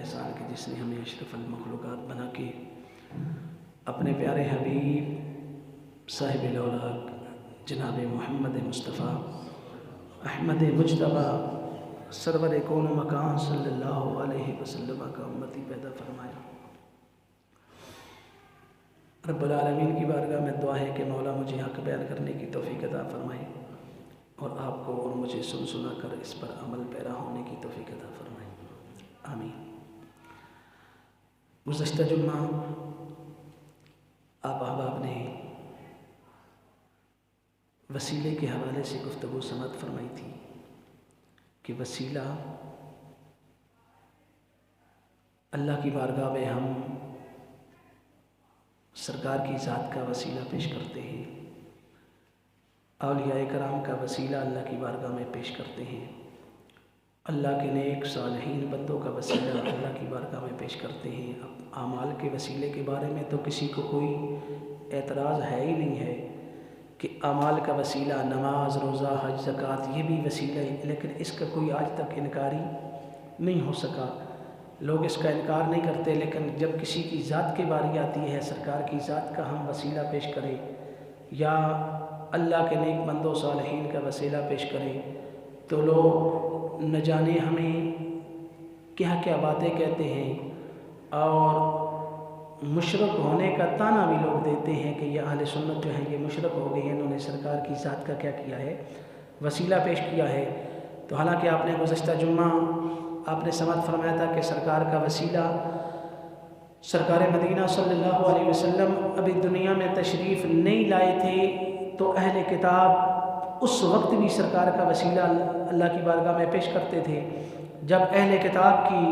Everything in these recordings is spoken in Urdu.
احسان کہ جس نے ہمیں اشرف المخلوقات بنا کے اپنے پیارے حبیب صاحب الاولاق جناب محمد مصطفیٰ احمد مجتبیٰ سرور کون و مکان صلی اللہ علیہ وسلم کا امتی پیدا فرمایا۔ رب العالمین کی بارگاہ میں دعا ہے کہ مولا مجھے حق بیان کرنے کی توفیق عطا فرمائے اور آپ کو اور مجھے سن سنا کر اس پر عمل پیرا ہونے کی توفیق عطا فرمائے، آمین۔ گزشتہ جمعہ آپ احباب نے وسیلے کے حوالے سے گفتگو سماعت فرمائی تھی کہ وسیلہ اللہ کی بارگاہ میں ہم سرکار کی ذات کا وسیلہ پیش کرتے ہیں، اولیاء کرام کا وسیلہ اللہ کی بارگاہ میں پیش کرتے ہیں، اللہ کے نیک صالحین بندوں کا وسیلہ اللہ کی بارگاہ میں پیش کرتے ہیں۔ اعمال کے وسیلے کے بارے میں تو کسی کو کوئی اعتراض ہے ہی نہیں ہے کہ اعمال کا وسیلہ نماز، روزہ، حج، زکوٰۃ یہ بھی وسیلہ ہے، لیکن اس کا کوئی آج تک انکاری نہیں ہو سکا۔ لوگ اس کا انکار نہیں کرتے، لیکن جب کسی کی ذات کی باری آتی ہے سرکار کی ذات کا ہم وسیلہ پیش کریں یا اللہ کے نیک بندوں صالحین کا وسیلہ پیش کریں تو لوگ نہ جانے ہمیں کیا کیا باتیں کہتے ہیں اور مشرک ہونے کا طعنہ بھی لوگ دیتے ہیں کہ یہ اہل سنت جو ہیں یہ مشرک ہو گئی ہیں، انہوں نے سرکار کی ذات کا کیا کیا ہے، وسیلہ پیش کیا ہے۔ تو حالانکہ آپ نے گزشتہ جمعہ آپ نے سماعت فرمایا تھا کہ سرکار کا وسیلہ سرکار مدینہ صلی اللہ علیہ وسلم ابھی دنیا میں تشریف نہیں لائے تھے تو اہل کتاب اس وقت بھی سرکار کا وسیلہ اللہ کی بارگاہ میں پیش کرتے تھے۔ جب اہل کتاب کی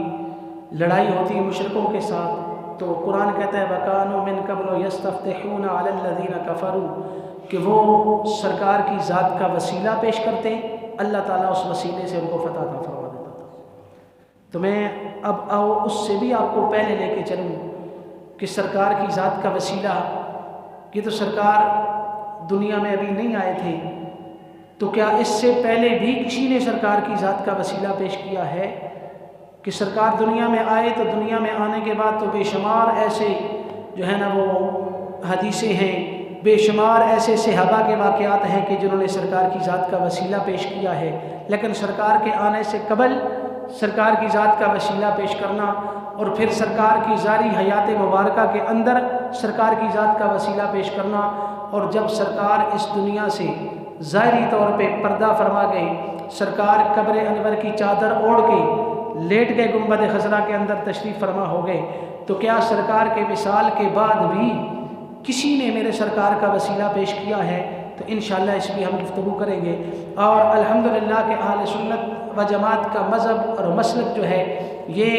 لڑائی ہوتی مشرکوں کے ساتھ تو قرآن کہتا ہے وَكَانُوا مِن قَبْلُ يَسْتَفْتِحُونَ عَلَى الَّذِينَ كَفَرُوا کہ وہ سرکار کی ذات کا وسیلہ پیش کرتے، اللہ تعالیٰ اس وسیلے سے ان کو فتح عطا فرما دیتا تھا۔ تو میں اب اس سے بھی آپ کو پہلے لے کے چلوں کہ سرکار کی ذات کا وسیلہ یہ تو سرکار دنیا میں ابھی نہیں آئے تھے، تو کیا اس سے پہلے بھی کسی نے سرکار کی ذات کا وسیلہ پیش کیا ہے کہ سرکار دنیا میں آئے تو دنیا میں آنے کے بعد تو بے شمار ایسے جو ہے نا وہ حدیثیں ہیں، بے شمار ایسے صحابہ کے واقعات ہیں کہ جنہوں نے سرکار کی ذات کا وسیلہ پیش کیا ہے، لیکن سرکار کے آنے سے قبل سرکار کی ذات کا وسیلہ پیش کرنا اور پھر سرکار کی ظاہری حیات مبارکہ کے اندر سرکار کی ذات کا وسیلہ پیش کرنا، اور جب سرکار اس دنیا سے ظاہری طور پہ پردہ فرما گئے، سرکار قبر انور کی چادر اوڑھ کے لیٹ گئے، گنبد خضرا کے اندر تشریف فرما ہو گئے، تو کیا سرکار کے وصال کے بعد بھی کسی نے میرے سرکار کا وسیلہ پیش کیا ہے؟ تو انشاءاللہ اس بھی ہم گفتگو کریں گے۔ اور الحمدللہ کہ اہل سنت و جماعت کا مذہب اور مسلک جو ہے یہ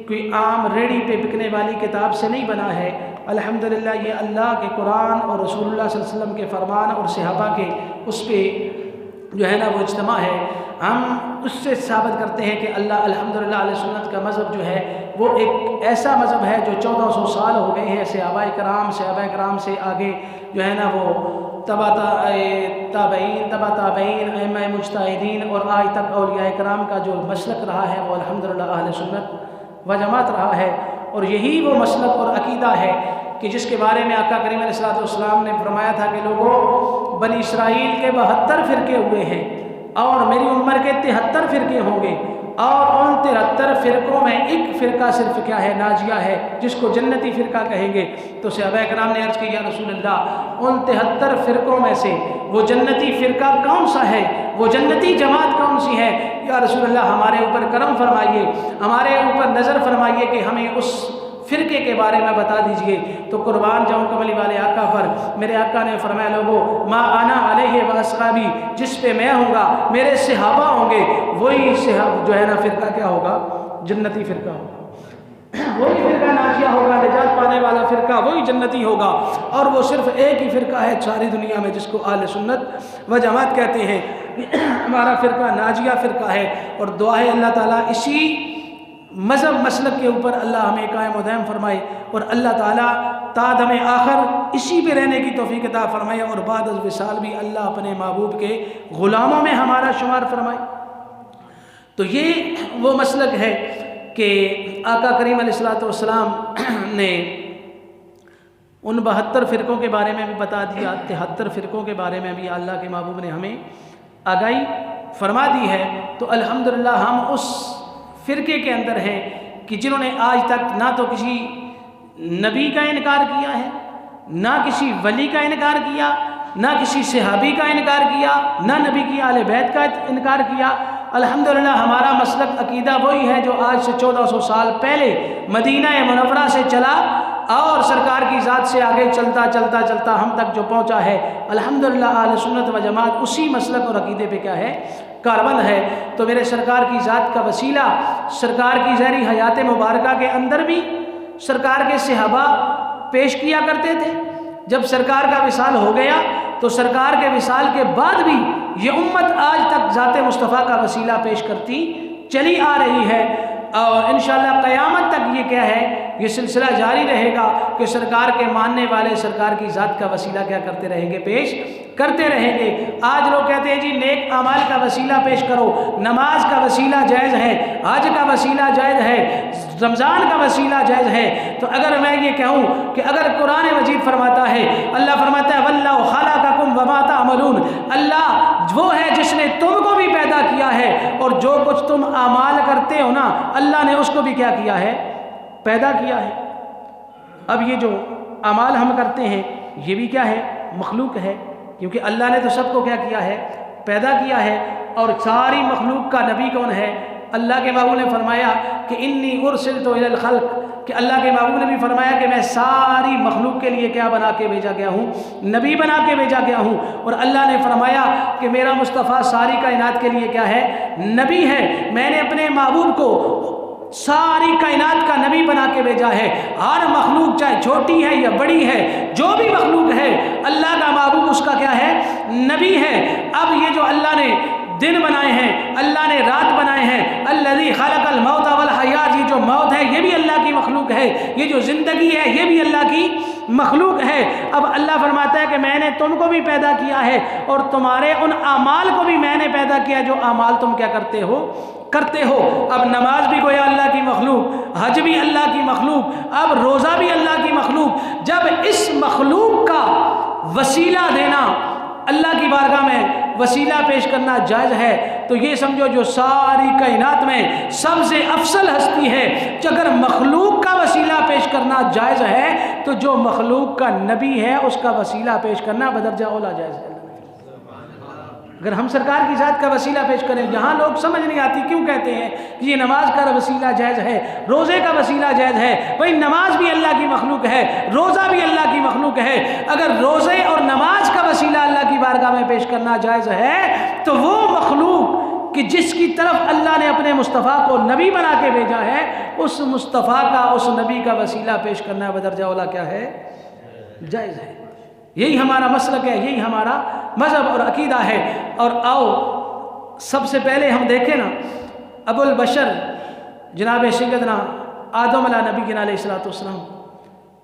کوئی عام ریڑھی پہ بکنے والی کتاب سے نہیں بنا ہے، الحمدللہ یہ اللہ کے قرآن اور رسول اللہ صلی اللہ علیہ وسلم کے فرمان اور صحابہ کے اس پہ جو ہے نا وہ اجتماع ہے۔ ہم اس سے ثابت کرتے ہیں کہ اللہ الحمدللہ اہل سنت کا مذہب جو ہے وہ ایک ایسا مذہب ہے جو 1400 سال ہو گئے ہیں، صحابہ کرام سے آگے جو ہے نا وہ تبع تابعین ائمہ مجتہدین اور آج تک اولیاء کرام کا جو مسلک رہا ہے وہ الحمدللہ اہل سنت و جماعت رہا ہے، اور یہی وہ مسلک اور عقیدہ ہے کہ جس کے بارے میں آقا کریم علیہ السلام نے فرمایا تھا کہ لوگوں بنی اسرائیل کے 72 فرقے ہوئے ہیں اور میری عمر کے 73 فرقے ہوں گے، اور ان 73 فرقوں میں ایک فرقہ صرف کیا ہے، ناجیہ ہے، جس کو جنتی فرقہ کہیں گے۔ تو صحابہ کرام نے عرض کی یا رسول اللہ ان 73 فرقوں میں سے وہ جنتی فرقہ کون سا ہے، وہ جنتی جماعت کون سی ہے؟ یا رسول اللہ ہمارے اوپر کرم فرمائیے، ہمارے اوپر نظر فرمائیے کہ ہمیں اس فرقے کے بارے میں بتا دیجئے۔ تو قربان جاؤں کملی والے آقا پر، میرے آقا نے فرمایا لوگوں ما انا علیہ واصحابی، جس پہ میں ہوں گا میرے صحابہ ہوں گے، وہی جو ہے نا فرقہ کیا ہوگا، جنتی فرقہ ہوگا، وہی فرقہ ناجیہ ہوگا، نجات پانے والا فرقہ وہی جنتی ہوگا، اور وہ صرف ایک ہی فرقہ ہے ساری دنیا میں جس کو اہل سنت و جماعت کہتے ہیں۔ ہمارا فرقہ ناجیہ فرقہ ہے، اور دعا ہے اللہ تعالیٰ اسی مذہب مسلک کے اوپر اللہ ہمیں قائم و دائم فرمائے، اور اللہ تعالیٰ تا دم آخر اسی پہ رہنے کی توفیق عطا فرمائے، اور بعد از وصال بھی اللہ اپنے محبوب کے غلاموں میں ہمارا شمار فرمائے۔ تو یہ وہ مسلک ہے کہ آقا کریم علیہ الصلوۃ والسلام نے ان 72 فرقوں کے بارے میں بھی بتا دیا، 73 فرقوں کے بارے میں بھی اللہ کے محبوب نے ہمیں آگاہی فرما دی ہے۔ تو الحمدللہ ہم اس فرقے کے اندر ہیں کہ جنہوں نے آج تک نہ تو کسی نبی کا انکار کیا ہے، نہ کسی ولی کا انکار کیا، نہ کسی صحابی کا انکار کیا، نہ نبی کی اہل بیت کا انکار کیا۔ الحمدللہ ہمارا مسلک عقیدہ وہی ہے جو آج سے 1400 سال پہلے مدینہ منورہ سے چلا اور سرکار کی ذات سے آگے چلتا چلتا چلتا ہم تک جو پہنچا ہے۔ الحمدللہ اہل سنت و جماعت اسی مسلک اور عقیدے پہ کیا ہے؟ کاربند ہے۔ تو میرے سرکار کی ذات کا وسیلہ سرکار کی ظاہری حیات مبارکہ کے اندر بھی سرکار کے صحابہ پیش کیا کرتے تھے۔ جب سرکار کا وصال ہو گیا تو سرکار کے وصال کے بعد بھی یہ امت آج تک ذات مصطفیٰ کا وسیلہ پیش کرتی چلی آ رہی ہے، اور انشاءاللہ قیامت تک یہ کیا ہے؟ یہ سلسلہ جاری رہے گا کہ سرکار کے ماننے والے سرکار کی ذات کا وسیلہ کیا کرتے رہیں گے؟ پیش کرتے رہیں گے۔ آج لوگ کہتے ہیں جی نیک اعمال کا وسیلہ پیش کرو، نماز کا وسیلہ جائز ہے، حج کا وسیلہ جائز ہے، رمضان کا وسیلہ جائز ہے۔ تو اگر میں یہ کہوں کہ اگر قرآن مجید فرماتا ہے، اللہ فرماتا ہے وَاللَّهُ خَلَقَكُمْ وَمَا تَعْمَلُونَ، اللہ وہ ہے جس نے تم کو بھی پیدا کیا ہے اور جو کچھ تم اعمال کرتے ہو نا اللہ نے اس کو بھی کیا کیا ہے؟ پیدا کیا ہے۔ اب یہ جو اعمال ہم کرتے ہیں یہ بھی کیا ہے؟ مخلوق ہے، کیونکہ اللہ نے تو سب کو کیا کیا ہے؟ پیدا کیا ہے۔ اور ساری مخلوق کا نبی کون ہے؟ اللہ کے محبوب نے فرمایا کہ انی ارسلت الی الخلق، کہ اللہ کے محبوب نے بھی فرمایا کہ میں ساری مخلوق کے لیے کیا بنا کے بھیجا گیا ہوں؟ نبی بنا کے بھیجا گیا ہوں۔ اور اللہ نے فرمایا کہ میرا مصطفیٰ ساری کائنات کے لیے کیا ہے؟ نبی ہے۔ میں نے اپنے محبوب کو ساری کائنات کا نبی بنا کے بھیجا ہے۔ ہر مخلوق چاہے چھوٹی ہے یا بڑی ہے، جو بھی مخلوق ہے اللہ کا محبوب اس کا کیا ہے؟ نبی ہے۔ اب یہ جو اللہ نے دن بنائے ہیں، اللہ نے رات بنائے ہیں، الذی خلق الموت والحیات، یہ جو موت ہے یہ بھی اللہ کی مخلوق ہے، یہ جو زندگی ہے یہ بھی اللہ کی مخلوق ہے۔ اب اللہ فرماتا ہے کہ میں نے تم کو بھی پیدا کیا ہے اور تمہارے ان اعمال کو بھی میں نے پیدا کیا جو اعمال تم کیا کرتے ہو؟ اب نماز بھی گویا اللہ کی مخلوق، حج بھی اللہ کی مخلوق، اب روزہ بھی اللہ کی مخلوق۔ جب اس مخلوق کا وسیلہ دینا، اللہ کی بارگاہ میں وسیلہ پیش کرنا جائز ہے، تو یہ سمجھو جو ساری کائنات میں سب سے افضل ہستی ہے، کہ اگر مخلوق کا وسیلہ پیش کرنا جائز ہے تو جو مخلوق کا نبی ہے اس کا وسیلہ پیش کرنا بدرجہ اولا جائز ہے۔ اگر ہم سرکار کی ذات کا وسیلہ پیش کریں، یہاں لوگ سمجھ نہیں آتی کیوں کہتے ہیں کہ یہ نماز کا وسیلہ جائز ہے، روزے کا وسیلہ جائز ہے۔ بھئی نماز بھی اللہ کی مخلوق ہے، روزہ بھی اللہ کی مخلوق ہے۔ اگر روزے اور نماز کا وسیلہ اللہ کی بارگاہ میں پیش کرنا جائز ہے تو وہ مخلوق کہ جس کی طرف اللہ نے اپنے مصطفیٰ کو نبی بنا کے بھیجا ہے، اس مصطفیٰ کا، اس نبی کا وسیلہ پیش کرنا بدرجہ اولا کیا ہے؟ جائز ہے۔ یہی ہمارا مسلک ہے، یہی ہمارا مذہب اور عقیدہ ہے۔ اور آؤ سب سے پہلے ہم دیکھیں نا، ابو البشر جناب سیدنا آدم علیہ نبی علیہ الصلوۃ والسلام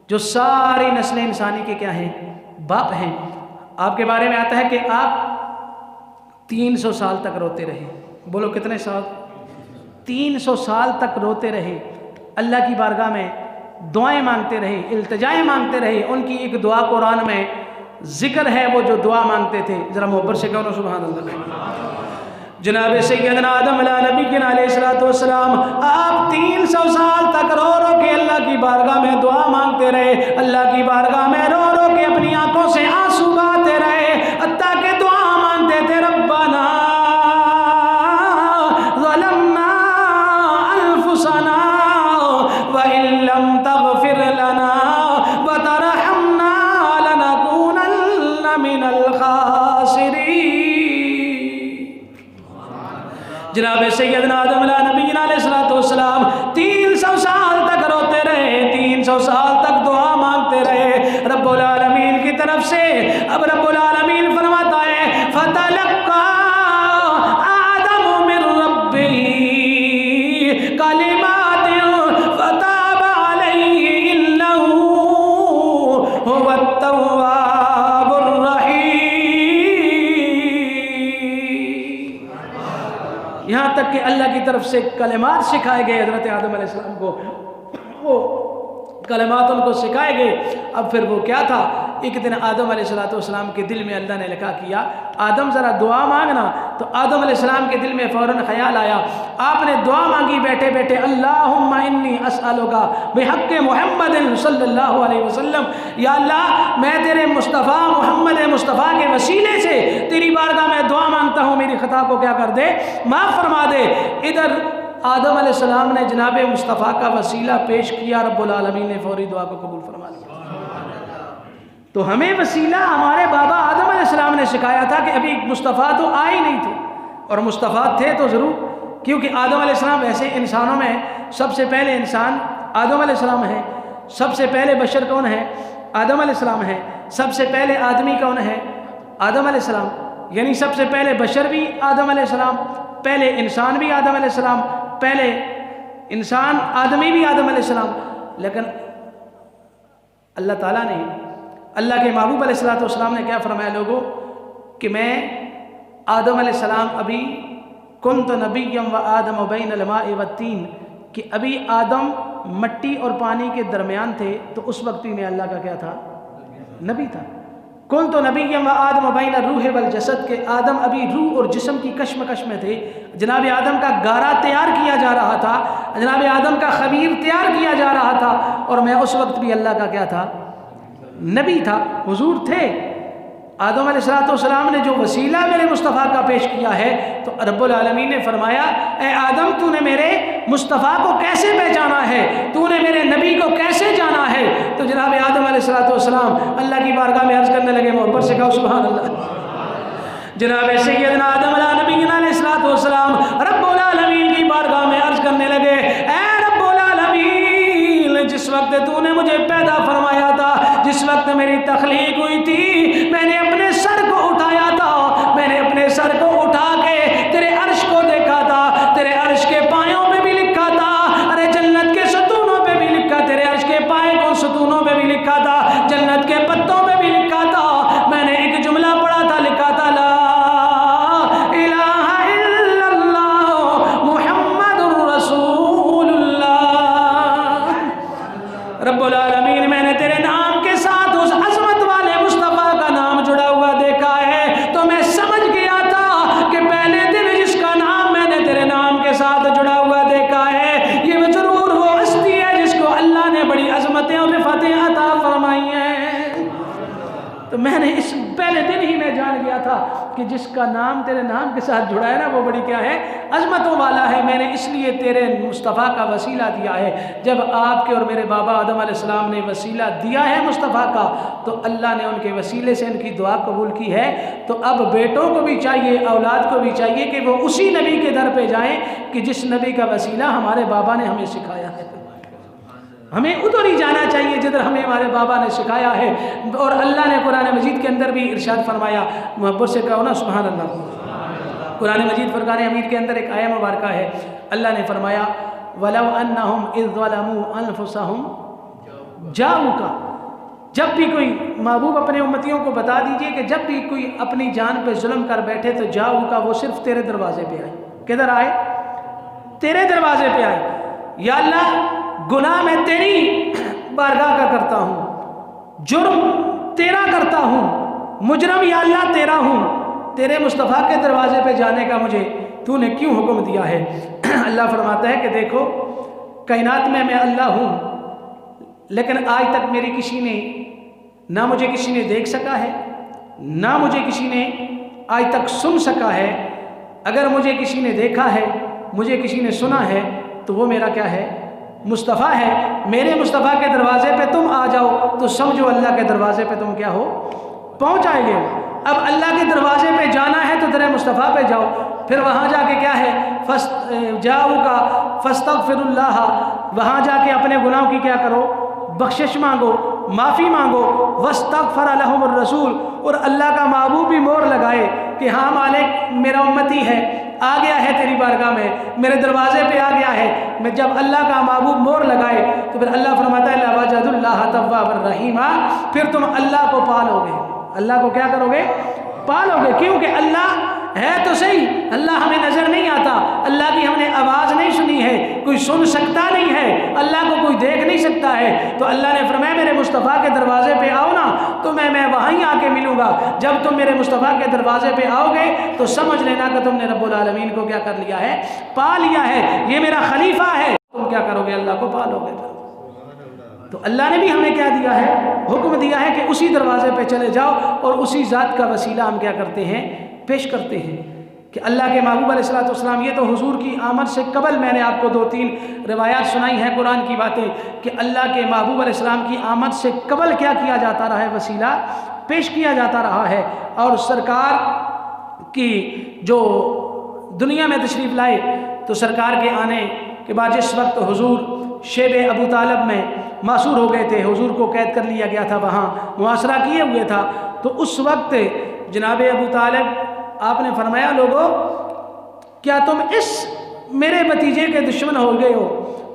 جو ساری نسل انسانی کے کیا ہیں؟ باپ ہیں۔ آپ کے بارے میں آتا ہے کہ آپ 300 سال تک روتے رہے۔ بولو کتنے سال؟ 300 سال تک روتے رہے، اللہ کی بارگاہ میں دعائیں مانگتے رہے، التجائیں مانگتے رہے۔ ان کی ایک دعا قرآن میں ذکر ہے، وہ جو دعا مانگتے تھے، ذرا محبت سے کہو نا سبحان اللہ۔ جناب سیدنا آدم علیہ نبی علیہ الصلوۃ والسلام آپ 300 سال تک رو رو کے اللہ کی بارگاہ میں دعا مانگتے رہے، اللہ کی بارگاہ میں رو رو کے اپنی آنکھوں سے آنسو بہاتے رہے، حتیٰ کہ دعا مانگتے تھے ربنا ظلمنا انفسنا وان لم تغفر لنا وترحمنا لنكونن من الخاسرین۔ جناب سیدنا آدم علیہ نبی علیہ الصلوۃ والسلام 300 سال تک روتے رہے، 300 سال تک دعا مانگتے رہے رب العالمین کی طرف سے۔ اب رب العالمین فرماتا ہے فتلقى آدم من ربه کلمات فتاب علیہ انہ هو التواب الرحیم۔ یہاں تک کہ اللہ کی طرف طرف سے کلمات سکھائے گئے حضرت آدم علیہ السلام کو، وہ کلمات ان کو سکھائے گئے۔ اب پھر وہ کیا تھا، ایک دن آدم علیہ السلام کے دل میں اللہ نے لکھا کیا آدم ذرا دعا مانگنا، تو آدم علیہ السلام کے دل میں فوراً خیال آیا، آپ نے دعا مانگی بیٹھے بیٹھے، اللہم انی اسألک بحق محمد صلی اللہ علیہ وسلم، یا اللہ میں تیرے مصطفیٰ محمد مصطفیٰ کے وسیلے سے تیری بارگاہ میں دعا مانگتا ہوں، میری خطا کو کیا کر دے، معاف فرما دے۔ ادھر آدم علیہ السلام نے جناب مصطفیٰ کا وسیلہ پیش کیا، رب العالمین نے فوری دعا کو قبول فرما لیا۔ تو ہمیں وسیلہ ہمارے بابا آدم علیہ السلام نے سکھایا تھا کہ ابھی مصطفیٰ تو آئے نہیں تھے، اور مصطفیٰ تھے تو ضرور، کیونکہ آدم علیہ السلام ایسے انسانوں میں سب سے پہلے انسان آدم علیہ السلام ہے، سب سے پہلے بشر کون ہے، آدم علیہ السلام ہے، سب سے پہلے آدمی کون ہے، آدم علیہ السلام، یعنی سب سے پہلے بشر بھی آدم علیہ السلام، پہلے انسان بھی آدم علیہ السلام، پہلے انسان آدمی بھی آدم علیہ السلام۔ لیکن اللہ تعالیٰ نے، اللہ کے محبوب علیہ السلام نے کیا فرمایا لوگوں، کہ میں آدم علیہ السلام ابھی کنت نبیم و آدم بین الماء والتین، کہ ابھی آدم مٹی اور پانی کے درمیان تھے، تو اس وقت بھی میں اللہ کا کیا تھا، نبی تھا۔ کنت نبیم و آدم بین الروح والجسد، کہ آدم ابھی روح اور جسم کی کشمکش میں تھے، جناب آدم کا گارا تیار کیا جا رہا تھا، جناب آدم کا خمیر تیار کیا جا رہا تھا، اور میں اس وقت بھی اللہ کا کیا تھا، نبی تھا، حضور تھے۔ آدم علیہ السلام نے جو وسیلہ میرے مصطفیٰ کا پیش کیا ہے، تو رب العالمین نے فرمایا اے آدم تو نے میرے مصطفیٰ کو کیسے پہچانا ہے، تو نے میرے نبی کو کیسے جانا ہے؟ تو جناب آدم علیہ السلام اللہ کی بارگاہ میں عرض کرنے لگے، محبت سے کہو سبحان اللہ۔ جناب سیدنا آدم علیہ نبینا علیہ السلام رب العالمین کی بارگاہ میں عرض کرنے لگے، اے رب العالمین، جس وقت تو نے مجھے پیدا فرمایا تھا، جس وقت میری تخلیق ہوئی تھی، میں نے اپنے سر کو اٹھایا تھا، میں نے اپنے سر کو اٹھا کے تیرے عرش کو دیکھا تھا، تیرے عرش کے پایوں پہ بھی لکھا تھا، ارے جنت کے ستونوں پہ بھی لکھا، تیرے عرش کے پائے کو ستونوں پہ بھی لکھا تھا، جنت کے پتوں پہ بھی لکھا تھا۔ میں نے ایک جملہ پڑھا تھا، لکھا تھا لا الہ الا اللہ محمد رسول اللہ۔ رب العالمین، میں نے تیرے نام کے ساتھ اس عظمت والے مصطفیٰ کا نام جڑا ہوا دیکھا ہے، تو میں سمجھ گیا تھا کہ پہلے دن جس کا نام میں نے تیرے نام کے ساتھ جڑا ہوا دیکھا ہے، یہ ضرور وہ ہستی ہے جس کو اللہ نے بڑی عظمتیں اور رفعتیں عطا فرمائی ہیں۔ تو میں نے اس پہلے دن ہی میں جان گیا تھا کہ جس کا نام تیرے نام کے ساتھ جڑا ہے نا، وہ بڑی کیا ہے، عظمتوں والا ہے۔ میں نے اس لیے تیرے مصطفیٰ کا وسیلہ دیا ہے۔ جب آپ کے اور میرے بابا آدم علیہ السلام نے وسیلہ دیا ہے مصطفیٰ کا، تو اللہ نے ان کے وسیلے سے ان کی دعا قبول کی ہے۔ تو اب بیٹوں کو بھی چاہیے، اولاد کو بھی چاہیے کہ وہ اسی نبی کے در پہ جائیں کہ جس نبی کا وسیلہ ہمارے بابا نے ہمیں سکھایا ہے۔ ہمیں ادھر ہی جانا چاہیے جدھر ہمیں ہمارے بابا نے سکھایا ہے۔ اور اللہ نے قرآن مجید کے اندر بھی ارشاد فرمایا، محبت سے کہو نا سبحان اللہ۔ قرآن مجید فرقان حمید کے اندر ایک آیہ مبارکہ ہے، اللہ نے فرمایا وَلَوْ أَنَّهُمْ إِذْ ظَلَمُوا أَنفُسَهُمْ جَاءُوكَ، جب بھی کوئی محبوب اپنے امتیوں کو بتا دیجئے کہ جب بھی کوئی اپنی جان پہ ظلم کر بیٹھے تو جاؤ وہ صرف تیرے دروازے پہ آئے۔ کدھر آئے؟ تیرے دروازے پہ آئے۔ یا اللہ گناہ میں تیری بارگاہ کا کرتا ہوں، جرم تیرا کرتا ہوں، مجرم یا اللہ تیرا ہوں، تیرے مصطفیٰ کے دروازے پہ جانے کا مجھے تو نے کیوں حکم دیا ہے؟ اللہ فرماتا ہے کہ دیکھو کائنات میں اللہ ہوں، لیکن آج تک میری کسی نے نہ مجھے کسی نے دیکھ سکا ہے، نہ مجھے کسی نے آج تک سن سکا ہے۔ اگر مجھے کسی نے دیکھا ہے، مجھے کسی نے سنا ہے، تو وہ میرا کیا ہے؟ مصطفیٰ ہے۔ میرے مصطفیٰ کے دروازے پہ تم آ جاؤ تو سمجھو اللہ کے دروازے پہ تم کیا ہو؟ پہنچ آئے گے۔ اب اللہ کے دروازے پہ جانا ہے تو تیرے مصطفیٰ پہ جاؤ، پھر وہاں جا کے کیا ہے؟ فاستغفر اللہ، وہاں جا کے اپنے گناہوں کی کیا کرو؟ بخشش مانگو، معافی مانگو۔ واستغفر لہم الرسول، اور اللہ کا محبوب بھی مور لگائے کہ ہاں مالک میرا امتی ہے، آ گیا ہے تیری بارگاہ میں، میرے دروازے پہ آ گیا ہے۔ میں جب اللہ کا محبوب مور لگائے تو پھر اللہ فرماتا ہے لَوَجَدُ اللَّهَ تَوَّابًا رَحِيمًا، پھر تم اللہ کو پالو گے۔ اللہ کو کیا کرو گے؟ پالو گے، کیونکہ اللہ ہے تو صحیح اللہ ہمیں نظر نہیں آتا، اللہ کی ہم نے آواز نہیں سنی ہے، کوئی سن سکتا نہیں ہے، اللہ کو کوئی دیکھ نہیں سکتا ہے، تو اللہ نے فرمایا میرے مصطفیٰ کے دروازے پہ آؤ نا تو میں وہیں آ کے ملوں گا۔ جب تم میرے مصطفیٰ کے دروازے پہ آؤ گے تو سمجھ لینا کہ تم نے رب العالمین کو کیا کر لیا ہے، پا لیا ہے، یہ میرا خلیفہ ہے، تم کیا کرو گے، اللہ کو پالو گے۔ تو اللہ نے بھی ہمیں کیا دیا ہے، حکم دیا ہے کہ اسی دروازے پہ چلے جاؤ، اور اسی ذات کا وسیلہ ہم کیا کرتے ہیں، پیش کرتے ہیں کہ اللہ کے محبوب علیہ السلام، یہ تو حضور کی آمد سے قبل میں نے آپ کو 2-3 روایات سنائی ہیں قرآن کی باتیں کہ اللہ کے محبوب علیہ السلام کی آمد سے قبل کیا کیا جاتا رہا ہے، وسیلہ پیش کیا جاتا رہا ہے۔ اور سرکار کی جو دنیا میں تشریف لائے تو سرکار کے آنے کے بعد جس وقت حضور شیب ابو طالب میں معصور ہو گئے تھے، حضور کو قید کر لیا گیا تھا، وہاں محاصرہ کیے ہوئے تھا، تو اس وقت جناب ابو طالب آپ نے فرمایا لوگو کیا تم اس میرے بھتیجے کے دشمن ہو گئے ہو؟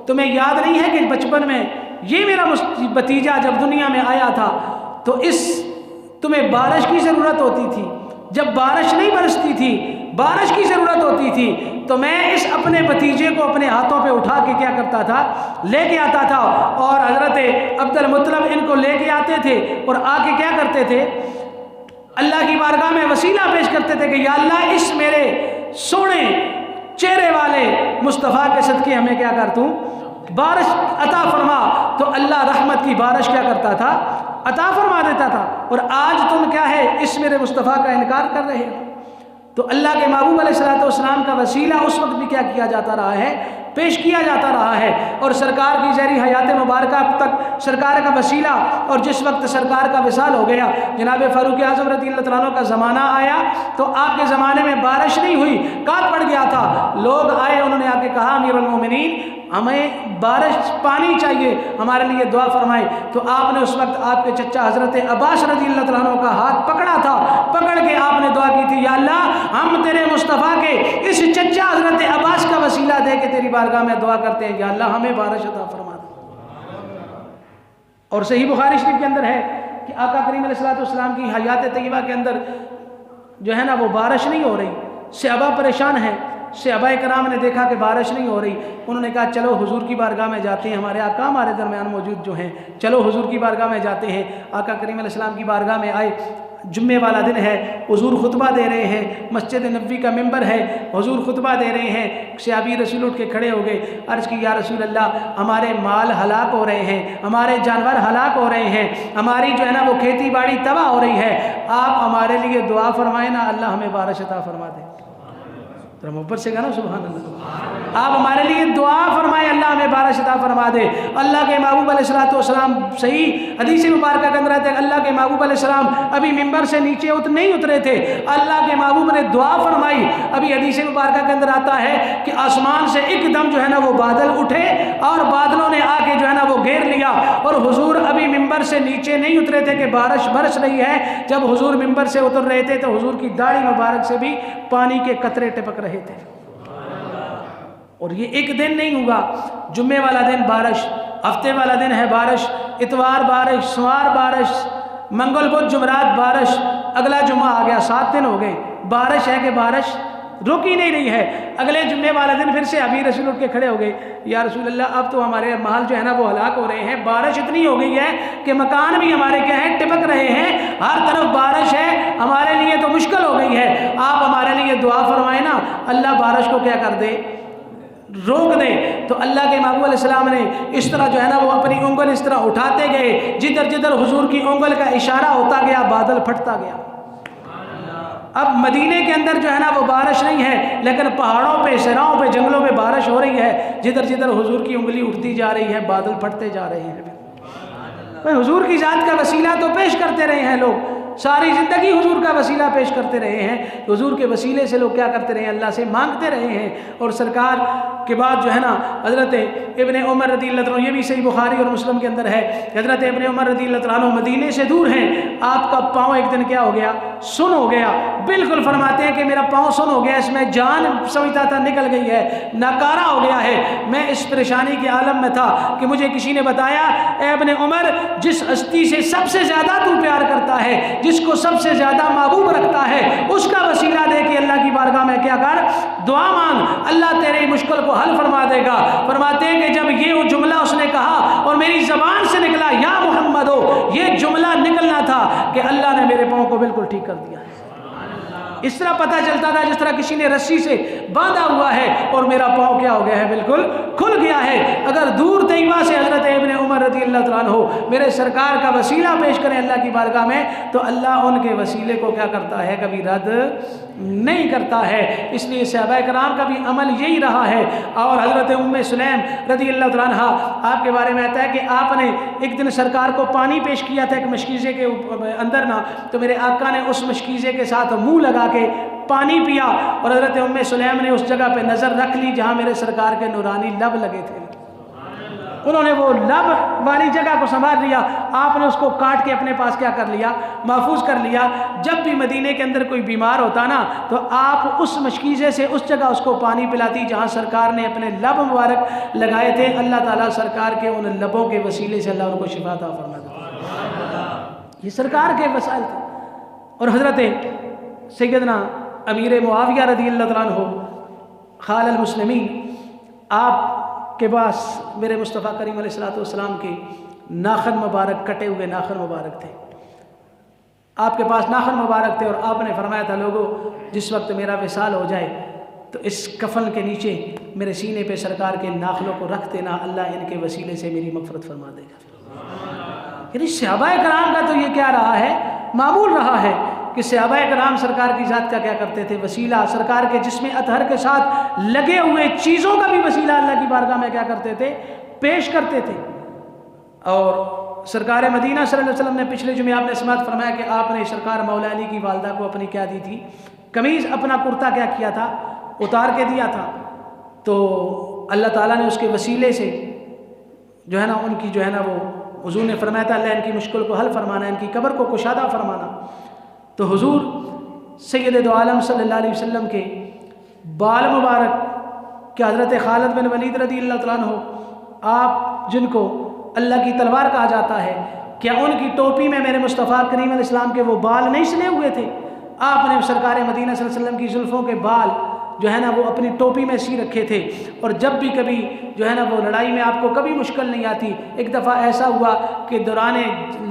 تمہیں یاد نہیں ہے کہ بچپن میں یہ میرا بھتیجا جب دنیا میں آیا تھا تو تمہیں بارش کی ضرورت ہوتی تھی، جب بارش نہیں برستی تھی، بارش کی ضرورت ہوتی تھی تو میں اس اپنے بھتیجے کو اپنے ہاتھوں پہ اٹھا کے کیا کرتا تھا، لے کے آتا تھا، اور حضرت عبد المطلب ان کو لے کے آتے تھے اور آ کے کیا کرتے تھے، اللہ کی بارگاہ میں وسیلہ پیش کرتے تھے کہ یا اللہ اس میرے سونے چہرے والے مصطفیٰ کے صدقے ہمیں کیا کر تو بارش عطا فرما، تو اللہ رحمت کی بارش کیا کرتا تھا، عطا فرما دیتا تھا۔ اور آج تم کیا ہے، اس میرے مصطفیٰ کا انکار کر رہے ہو۔ تو اللہ کے محبوب علیہ السلام کا وسیلہ اس وقت بھی کیا جاتا رہا ہے، پیش کیا جاتا رہا ہے، اور سرکار کی زہری حیات مبارکہ اب تک سرکار کا وسیلہ، اور جس وقت سرکار کا وصال ہو گیا، جناب فاروق اعظم رضی اللہ تعالیٰ عنہ کا زمانہ آیا تو آپ کے زمانے میں بارش نہیں ہوئی، کاٹ پڑ گیا تھا، لوگ آئے انہوں نے آ کے کہا امیر المومنین ہمیں بارش پانی چاہیے، ہمارے لیے دعا فرمائے۔ تو آپ نے اس وقت آپ کے چچا حضرت عباس رضی اللہ تعالیٰ عنہ کا ہاتھ پکڑا تھا، پکڑ کے آپ نے دعا کی تھی یا اللہ ہم تیرے مصطفیٰ کے اس چچا حضرت عباس کا وسیلہ دے کے تیری بارگاہ میں دعا کرتے ہیں یا اللہ ہمیں بارش عطا فرما دے۔ اور صحیح بخاری شریف کے اندر ہے کہ آقا کریم علیہ السلام کی حیات طیبہ کے اندر جو ہے نا وہ بارش نہیں ہو رہی، صحابہ پریشان ہیں، صحابہ کرام نے دیکھا کہ بارش نہیں ہو رہی، انہوں نے کہا چلو حضور کی بارگاہ میں جاتے ہیں، ہمارے آقا ہمارے درمیان موجود جو ہیں، چلو حضور کی بارگاہ میں جاتے ہیں۔ آقا کریم علیہ السلام کی بارگاہ میں آئے، جمعے والا دن ہے، حضور خطبہ دے رہے ہیں، مسجد نبوی کا ممبر ہے، حضور خطبہ دے رہے ہیں، صحابی رسول اٹھ کے کھڑے ہو گئے، عرض کی یا رسول اللہ ہمارے مال ہلاک ہو رہے ہیں، ہمارے جانور ہلاک ہو رہے ہیں، ہماری جو ہے نا وہ کھیتی باڑی تباہ ہو رہی ہے، آپ ہمارے لیے دعا فرمائیں نا اللہ ہمیں بارش عطا فرما دے۔ ذرا اوپر سے کہنا سبحان اللہ، آپ ہمارے لیے دعا فرمائیں اللہ ہمیں بارش عطا فرما دے۔ اللہ کے محبوب علیہ السلام صحیح حدیث مبارکہ کے اندر آتے ہیں اللہ کے محبوب علیہ السلام ابھی ممبر سے نیچے نہیں اترے تھے، اللہ کے محبوب نے دعا فرمائی، ابھی حدیث مبارکہ کے اندر آتا ہے کہ آسمان سے ایک دم جو ہے نا وہ بادل اٹھے اور بادلوں نے آ کے جو ہے نا وہ گھیر لیا، اور حضور ابھی ممبر سے نیچے نہیں اترے تھے کہ بارش برس رہی ہے، جب حضور ممبر سے اتر رہے تھے تو حضور کی داڑھی مبارک سے بھی پانی کے قطرے ٹپک رہے تھے۔ اور یہ ایک دن نہیں ہوگا، جمعے والا دن بارش، ہفتے والا دن ہے بارش، اتوار بارش، سوار بارش، منگل بدھ جمعرات بارش، اگلا جمعہ آ گیا، 7 دن ہو گئے، بارش ہے کہ بارش رک ہی نہیں رہی ہے۔ اگلے جمعے والا دن پھر سے ابھی رسول اٹھ کے کھڑے ہو گئے، یا رسول اللہ اب تو ہمارے مال جو ہے نا وہ ہلاک ہو رہے ہیں، بارش اتنی ہو گئی ہے کہ مکان بھی ہمارے کیا ہے ٹپک رہے ہیں، ہر طرف بارش ہے، ہمارے لیے تو مشکل ہو گئی ہے، آپ ہمارے لیے دعا فرمائیں نا اللہ بارش کو کیا کر دے، روک دے۔ تو اللہ کے محبوب علیہ السلام نے اس طرح جو ہے نا وہ اپنی انگل اس طرح اٹھاتے گئے، جدھر جدھر حضور کی انگل کا اشارہ ہوتا گیا بادل پھٹتا گیا۔ اب مدینے کے اندر جو ہے نا وہ بارش نہیں ہے، لیکن پہاڑوں پہ، صحراؤں پہ، جنگلوں میں بارش ہو رہی ہے، جدھر جدھر حضور کی انگلی اٹھتی جا رہی ہے بادل پھٹتے جا رہے ہیں۔ حضور کی ذات کا وسیلہ تو پیش کرتے رہے ہیں لوگ، ساری زندگی حضور کا وسیلہ پیش کرتے رہے ہیں، حضور کے وسیلے سے لوگ کیا کرتے رہے ہیں، اللہ سے مانگتے رہے ہیں، اور سرکار کے بعد جو ہے نا حضرت ابن عمر رضی اللہ عنہ، یہ بھی صحیح بخاری اور مسلم کے اندر ہے کہ حضرت ابن عمر رضی اللہ عنہ مدینے سے دور ہیں، آپ کا پاؤں ایک دن کیا ہو گیا، سن ہو گیا، بالکل فرماتے ہیں کہ میرا پاؤں سن ہو گیا، اس میں جان سمجھتا تھا نکل گئی ہے، ناکارہ ہو گیا ہے، میں اس پریشانی کے عالم میں تھا کہ مجھے کسی نے بتایا اے ابن عمر، جس ہستی سے سب سے زیادہ تو پیار کرتا ہے، جس کو سب سے زیادہ محبوب رکھتا ہے، اس کا وسیلہ دے کے اللہ کی بارگاہ میں کیا کر، دعا مانگ، اللہ تیرے مشکل کو حل فرما دے گا۔ فرماتے ہیں کہ جب یہ جملہ اس نے کہا اور میری زبان سے نکلا یا محمد ہو، یہ جملہ نکلنا تھا کہ اللہ نے میرے پاؤں کو بالکل ٹھیک کر دیا۔ اس طرح پتہ چلتا تھا جس طرح کسی نے رسی سے باندھا ہوا ہے اور میرا پاؤں کیا ہو گیا ہے، بالکل کھل گیا ہے۔ اگر دور طیبہ سے حضرت ابن عمر رضی اللہ عنہ میرے سرکار کا وسیلہ پیش کریں اللہ کی بارگاہ میں، تو اللہ ان کے وسیلے کو کیا کرتا ہے، کبھی رد نہیں کرتا ہے۔ اس لیے صحابہ کرام کا بھی عمل یہی رہا ہے۔ اور حضرت ام سلیم رضی اللہ عنہ، آپ کے بارے میں آتا ہے کہ آپ نے ایک دن سرکار کو پانی پیش کیا تھا ایک مشکیزے کے اندر نا، تو میرے آقا نے اس مشکیزے کے ساتھ منہ لگا کے پانی پیا، اور حضرت ام سلیم نے اس جگہ پہ نظر رکھ لی جہاں میرے سرکار کے نورانی لب لگے تھے، انہوں نے وہ لب والی جگہ کو سنبھال لیا، آپ نے اس کو کاٹ کے اپنے پاس کیا کر لیا، محفوظ کر لیا۔ جب بھی مدینے کے اندر کوئی بیمار ہوتا نا، تو آپ اس مشکیزے سے اس جگہ اس کو پانی پلاتی جہاں سرکار نے اپنے لب مبارک لگائے تھے، اللہ تعالیٰ سرکار کے ان لبوں کے وسیلے سے اللہ ان کو شفا عطا فرما دیتا۔ یہ سرکار کے وسائل تھے۔ اور حضرت سیدنا امیر معاویہ رضی اللہ عنہ خال المسلمین، آپ کے پاس میرے مصطفیٰ کریم علیہ السلام کے ناخن مبارک، کٹے ہوئے ناخن مبارک تھے، آپ کے پاس ناخن مبارک تھے، اور آپ نے فرمایا تھا لوگوں جس وقت میرا وصال ہو جائے تو اس کفن کے نیچے میرے سینے پہ سرکار کے ناخنوں کو رکھ دینا، اللہ ان کے وسیلے سے میری مغفرت فرما دے گا۔ یعنی صحابہ کرام کا تو یہ کیا رہا ہے، معمول رہا ہے کہ صحابہ کرام سرکار کی ذات کا کیا کرتے تھے، وسیلہ سرکار کے جسم اطہر کے ساتھ لگے ہوئے چیزوں کا بھی وسیلہ اللہ کی بارگاہ میں کیا کرتے تھے، پیش کرتے تھے۔ اور سرکار مدینہ صلی اللہ علیہ وسلم نے پچھلے جمعے آپ نے سماعت فرمایا کہ آپ نے سرکار مولا علی کی والدہ کو اپنی کیا دی تھی، قمیض، اپنا کرتا کیا کیا تھا، اتار کے دیا تھا، تو اللہ تعالیٰ نے اس کے وسیلے سے جو ہے نا ان کی جو ہے نا وہ حضور نے فرمایا تھا اللہ ان کی مشکل کو حل فرمانا، ان کی قبر کو کشادہ فرمانا۔ تو حضور سید دو عالم صلی اللہ علیہ وسلم کے بال مبارک کہ حضرت خالد بن ولید رضی اللہ عنہ، آپ جن کو اللہ کی تلوار کہا جاتا ہے، کیا ان کی ٹوپی میں میرے مصطفیٰ کریم علیہ السلام کے وہ بال نہیں سلے ہوئے تھے؟ آپ نے سرکار مدینہ صلی اللہ علیہ وسلم کی زلفوں کے بال جو ہے نا وہ اپنی ٹوپی میں سی رکھے تھے، اور جب بھی کبھی جو ہے نا وہ لڑائی میں آپ کو کبھی مشکل نہیں آتی۔ ایک دفعہ ایسا ہوا کہ دوران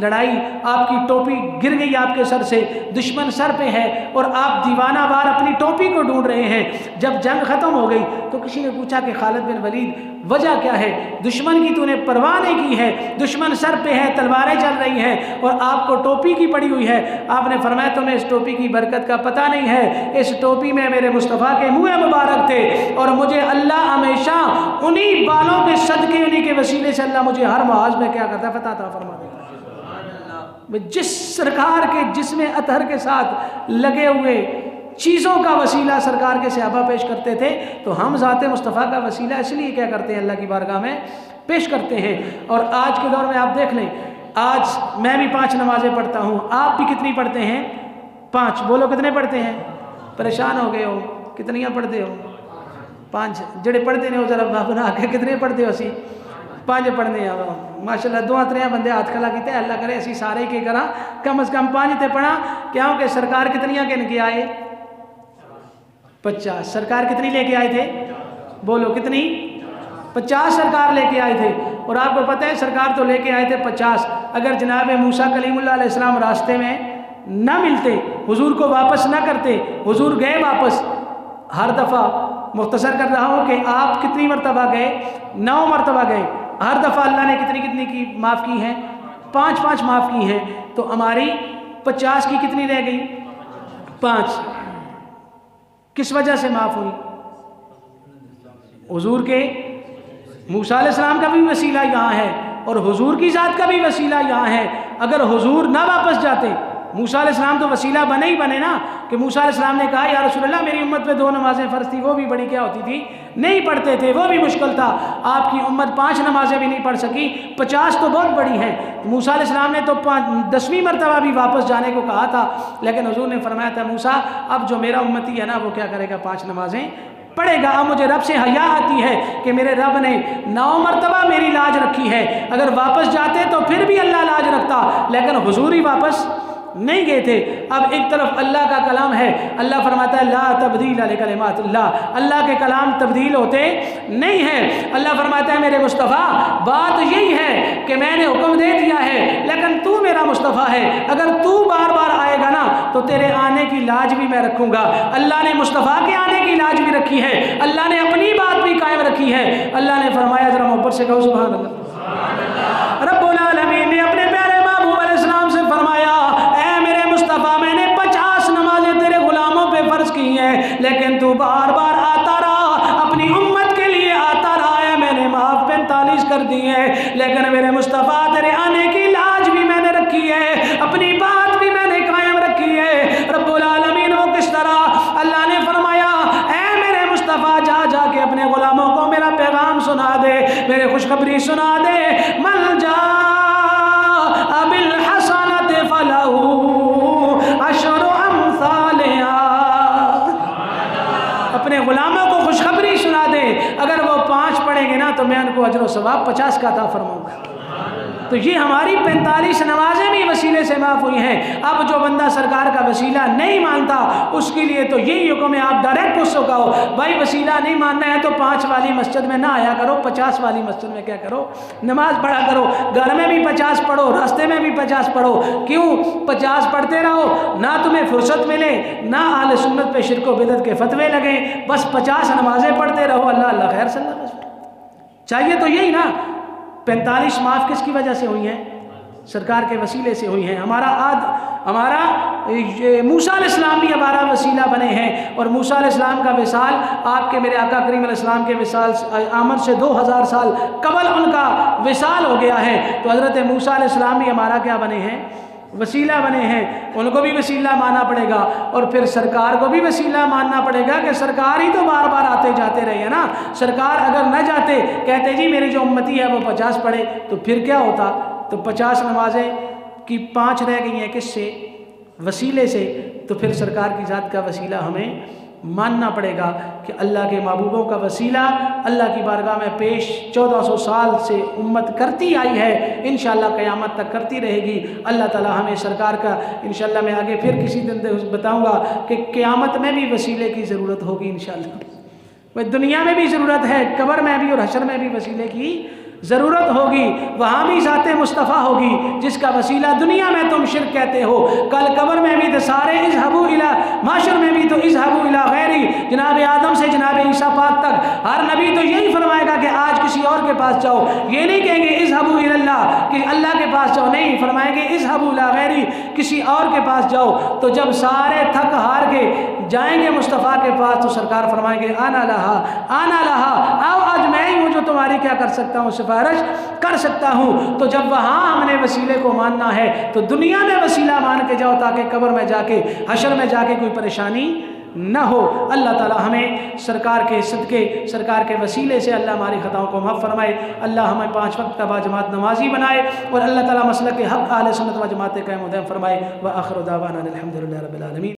لڑائی آپ کی ٹوپی گر گئی آپ کے سر سے، دشمن سر پہ ہے اور آپ دیوانہ وار اپنی ٹوپی کو ڈھونڈ رہے ہیں۔ جب جنگ ختم ہو گئی تو کسی نے پوچھا کہ خالد بن ولید وجہ کیا ہے، دشمن کی تو نے پرواہ نہیں کی ہے، دشمن سر پہ ہے، تلواریں چل رہی ہیں اور آپ کو ٹوپی کی پڑی ہوئی ہے۔ آپ نے فرمایا تمہیں اس ٹوپی کی برکت کا پتہ نہیں ہے، اس ٹوپی میں میرے مصطفیٰ کے منہ مبارک تھے، اور مجھے اللہ ہمیشہ انہی بالوں کے صدقے، انہی کے وسیلے سے اللہ مجھے ہر محاذ میں کیا کرتا ہے، فتح عطا فرما دیتا ہے۔ جس سرکار کے جسم اطہر کے ساتھ لگے ہوئے چیزوں کا وسیلہ سرکار کے صحابہ پیش کرتے تھے، تو ہم ذات مصطفیٰ کا وسیلہ اس لیے کیا کرتے ہیں، اللہ کی بارگاہ میں پیش کرتے ہیں۔ اور آج کے دور میں آپ دیکھ لیں، آج میں بھی 5 نمازیں پڑھتا ہوں، آپ بھی کتنی پڑھتے ہیں، 5، بولو کتنے پڑھتے ہیں، پریشان ہو گئے ہو، کتنیاں پڑھتے ہو، 5، جڑے پڑھتے نہیں ہو ذرا بنا کے کتنے پڑھتے ہو، اسی 5 پڑھنے ہیں ماشاءاللہ، 2-3 بندے ہاتھ کھلا کیتے ہیں، اللہ کرے اسی سارے کی کرا کم از کم 5 تے پڑھا، کیا ہو کہ سرکار کتنیاں کن کے آئے، 50، سرکار کتنی لے کے آئے تھے، بولو کتنی، 50 سرکار لے کے آئے تھے۔ اور آپ کو پتہ ہے سرکار تو لے کے آئے تھے 50، اگر جناب موسیٰ کلیم اللہ علیہ السلام راستے میں نہ ملتے، حضور کو واپس نہ کرتے، حضور گئے واپس، ہر دفعہ مختصر کر رہا ہوں کہ آپ کتنی مرتبہ گئے، 9 مرتبہ گئے، ہر دفعہ اللہ نے کتنی کی معاف کی ہیں، 5 معاف کی ہیں، تو ہماری 50 کی کتنی رہ گئی، 5، کس وجہ سے معاف ہوئی، حضور کے موسیٰ علیہ السلام کا بھی وسیلہ یہاں ہے اور حضور کی ذات کا بھی وسیلہ یہاں ہے۔ اگر حضور نہ واپس جاتے، موسیٰ علیہ السلام تو وسیلہ بنے ہی بنے نا، کہ موسیٰ علیہ السلام نے کہا یا رسول اللہ میری امت پہ 2 نمازیں فرض تھی، وہ بھی بڑی کیا ہوتی تھی، نہیں پڑھتے تھے، وہ بھی مشکل تھا، آپ کی امت 5 نمازیں بھی نہیں پڑھ سکی، 50 تو بہت بڑی ہیں۔ موسیٰ علیہ السلام نے تو 10ویں مرتبہ بھی واپس جانے کو کہا تھا، لیکن حضور نے فرمایا تھا موسیٰ اب جو میرا امتی ہے نا وہ کیا کرے گا، 5 نمازیں پڑھے گا۔ اب مجھے رب سے حیا آتی ہے کہ میرے رب نے 9 مرتبہ میری لاج رکھی ہے، اگر واپس جاتے تو پھر بھی اللہ لاج رکھتا، لیکن حضور ہی واپس نہیں گئے تھے۔ اب ایک طرف اللہ کا کلام ہے، اللہ فرماتا ہے لا تبدیل لکلمات اللہ، اللہ کے کلام تبدیل ہوتے نہیں ہیں۔ اللہ فرماتا ہے میرے مصطفیٰ بات یہی ہے کہ میں نے حکم دے دیا ہے، لیکن تو میرا مصطفیٰ ہے، اگر تو بار بار آئے گا نا تو تیرے آنے کی لاج بھی میں رکھوں گا۔ اللہ نے مصطفیٰ کے آنے کی لاج بھی رکھی ہے، اللہ نے اپنی بات بھی قائم رکھی ہے۔ اللہ نے فرمایا، ذرا محبت سے کہو سبحان اللہ۔ رب العالمین نے اپنے پیارے محبوب علیہ السلام سے فرمایا، میں نے 50 نمازیں تیرے غلاموں پہ فرض کی ہیں، لیکن تو بار بار آتا رہا، اپنی امت کے لیے آتا رہا ہے، میں نے معاف 45 کر دی ہے، لیکن میرے مصطفیٰ تیرے آنے کی لاج بھی میں نے رکھی ہے، اپنی بات بھی میں نے قائم رکھی ہے۔ رب العالمین وہ کس طرح؟ اللہ نے فرمایا اے میرے مصطفیٰ جا جا کے اپنے غلاموں کو میرا پیغام سنا دے، میرے خوشخبری سنا دے، من جاء بالحسنۃ فلہ عشر امثالہا، اپنے غلاموں کو خوشخبری سنا دے، اگر وہ 5 پڑھیں گے نا تو میں ان کو اجر و ثواب 50 کا عطا فرماؤں گا۔ تو یہ ہماری 45 نمازیں بھی وسیلے سے معاف ہوئی ہیں۔ اب جو بندہ سرکار کا وسیلہ نہیں مانتا اس کے لیے تو یہی حکم ہے، آپ ڈائریکٹ اس کو کہو بھائی وسیلہ نہیں ماننا ہے تو 5 والی مسجد میں نہ آیا کرو، 50 والی مسجد میں کیا کرو، نماز پڑھا کرو، گھر میں بھی 50 پڑھو، راستے میں بھی 50 پڑھو۔ کیوں 50 پڑھتے رہو، نہ تمہیں فرصت ملے، نہ اہل سنت پہ شرک و بدعت کے فتوے لگیں، بس 50 نمازیں پڑھتے رہو، اللہ اللہ خیر صلی اللہ علیہ وسلم۔ چاہیے تو یہی نا۔ 45 معاف کس کی وجہ سے ہوئی ہیں؟ سرکار کے وسیلے سے ہوئی ہیں۔ ہمارا موسیٰ علیہ السلام بھی ہمارا وسیلہ بنے ہیں، اور موسیٰ علیہ السلام کا وصال آپ کے میرے آقا کریم علیہ السلام کے وصال آمد سے 2000 سال قبل ان کا وصال ہو گیا ہے، تو حضرت موسیٰ علیہ السلام بھی ہمارا کیا بنے ہیں؟ وسیلہ بنے ہیں۔ ان کو بھی وسیلہ ماننا پڑے گا، اور پھر سرکار کو بھی وسیلہ ماننا پڑے گا کہ سرکار ہی تو بار بار آتے جاتے رہے ہیں نا۔ سرکار اگر نہ جاتے، کہتے جی میری جو امتی ہے وہ 50 پڑھے، تو پھر کیا ہوتا؟ تو 50 نمازیں کی 5 رہ گئی ہیں، کس سے؟ وسیلے سے۔ تو پھر سرکار کی ذات کا وسیلہ ہمیں ماننا پڑے گا کہ اللہ کے محبوبوں کا وسیلہ اللہ کی بارگاہ میں پیش 1400 سال سے امت کرتی آئی ہے، انشاءاللہ قیامت تک کرتی رہے گی۔ اللہ تعالی ہمیں سرکار کا، انشاءاللہ میں آگے پھر کسی دن بتاؤں گا کہ قیامت میں بھی وسیلے کی ضرورت ہوگی انشاءاللہ۔ دنیا میں بھی ضرورت ہے، قبر میں بھی اور حشر میں بھی وسیلے کی ضرورت ہوگی، وہاں بھی ذات مصطفیٰ ہوگی جس کا وسیلہ دنیا میں تم شرک کہتے ہو، کل قبر میں بھی تو سارے اذهبوا الى، معاشر میں بھی تو اذهبوا الى غیری، جناب آدم سے جناب عیسیٰ پاک تک ہر نبی تو یہی فرمائے گا کہ آج کسی اور کے پاس جاؤ، یہ نہیں کہیں گے اذهبوا الى اللہ کہ اللہ کے پاس جاؤ، نہیں، فرمائیں گے اذهبوا الى غیری، کسی اور کے پاس جاؤ۔ تو جب سارے تھک ہار کے جائیں گے مصطفیٰ کے پاس تو سرکار فرمائیں گے آنا لہا، آؤ آج میں ہی ہوں جو تمہاری کیا کر سکتا ہوں، سفارش کر سکتا ہوں۔ تو جب وہاں ہم نے وسیلے کو ماننا ہے تو دنیا میں وسیلہ مان کے جاؤ تاکہ قبر میں جا کے، حشر میں جا کے کوئی پریشانی نہ ہو۔ اللہ تعالی ہمیں سرکار کے صدقے، سرکار کے وسیلے سے اللہ ہماری خطاؤں کو معاف فرمائے، اللہ ہمیں 5 وقت با جماعت نمازی بنائے، اور اللہ تعالی مسلک حق اہل سنت و جماعت قائم و دائم فرمائے۔ وآخر دعوانا الحمدللہ رب العالمین۔